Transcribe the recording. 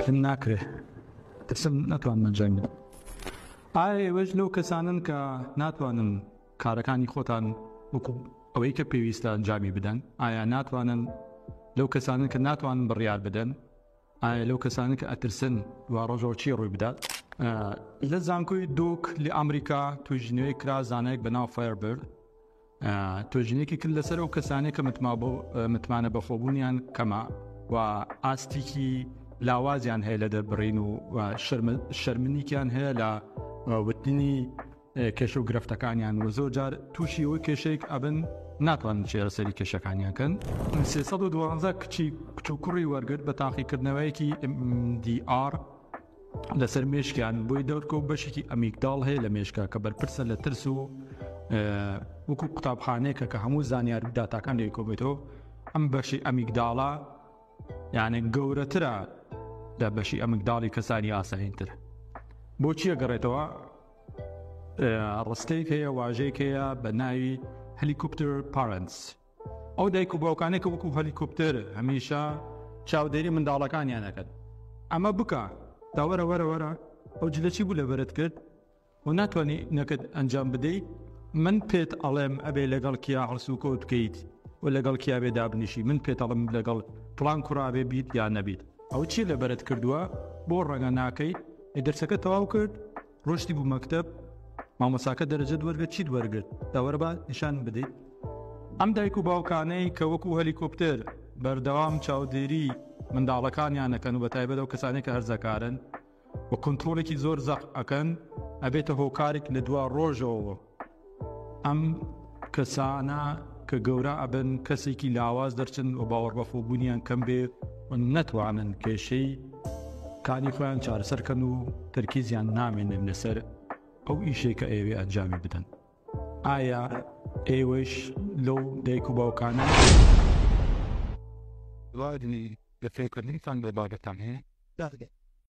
پلم ناکرێ دەسم ناتوانم ئەنجام بدەم. ئێوەش لەو کەسانن کە ناتوانن کارەکانی خۆتان وەکو ئەوەی کە پێویستە ئەنجامی بدەن؟ ئایا ناتوانن لەو کەسانن کە ناتوانن بڕیار بدەن؟ ئایا لەو کەسانن کە ئەترسن وا ڕۆژەوە چی ڕووی بدات؟ لە زانکۆی دۆک لە ئەمریکا توێژینەوەی کرا زانایەک بەناو فایربرد، توێژینێکی کرد لەسەر ئەو کەسانێک کە متمانە بەخۆبوونیان کەمە و ئاستێکی لاوازیان هەیە لە دەربڕین و شەرمنیکیان هەیە لە وتنی کێشە و گرفتەکانیان و زۆر جار تووشی ئەوەی کێشەیەک ئەبن ناتوانن چێرەسەری کێشەکانیان کەن. 312 کچی کچ و کوڕی وەرگرت بە تاقیکردنەوەیەکی MDR لەسەر مێشکیان بۆی دەورکە و بەشێکی ئەمیگداڵ هەیە لە مێشکە کە بەرپرسە لە ترس و وەکو قوتابخانەیەکە کە هەموو زانیار و داتاکان لێ کۆبێتەوە ئەم بەشی ئەمیگداڵە یعنی گەورەترە لە بەشی ئەمیگداڵی کەسانی ئاساییتر. بۆچی ئەگەڕێتەوە؟ ڕستەیەک هەیە واژەیەک هەیە بە ناوی هەلیکۆپتەر پارنتس. ئەو دایک و باوکانێک کە وەکو هەلیکۆپتەر هەمیشە چاودێری منداڵەکانیان دەکەن. ئەمە بکە داوەرە وەرە ئەو جلەچی بوو لەبەرت کرد و ناتوانانی نەکەت ئەنجام بدەیت. من پێت ئەڵێم ئەبێ لەگەڵ کیا هەڵسوکۆت بکەیت و لەگەڵ کیا بێ دابنیشی، من پێت ئەڵێم لەگەڵ پڵان کوڕابێ بیت یان نەبیت. ئەو چی لەبەرت کردووە بۆ ڕەنگە ناکەیت دەرسەکە تەواو کرد ڕۆشتی بوو مەکتەب مامۆساکە دەرەجەت وەرگرت چیت وەرگرت داوەرە نیشان بدەیت. ئەم دایک و باوکانەی کە وەکو هەلیکۆپتەر بەردەوام چاودێری منداڵەکانیان ئەەکەن و بەتایبەت ئەو کەسانێک کە هەرزەکارن و کۆنتڕۆڵێکی زۆر زەق ئەکەن ئەبێتە هۆکارێک لە دوا ڕۆژەوە ئەم کەسانە کە گەورە ئەبن کەسێکی لاواز دەرچن و باوەڕ بەخۆبوونیان کەم بێ و نەتوانن کێشەی کانی خۆیان چارەسەرکەن و تەرکیزیان نامێنن لەسەر ئەو ئیشێک کە ئێوێ ئەنجامی بدەن. ئایا ئێوەش لەو دایک و باوکانە وادنی لە فێرکردنیتان لە بابەتان هەیە؟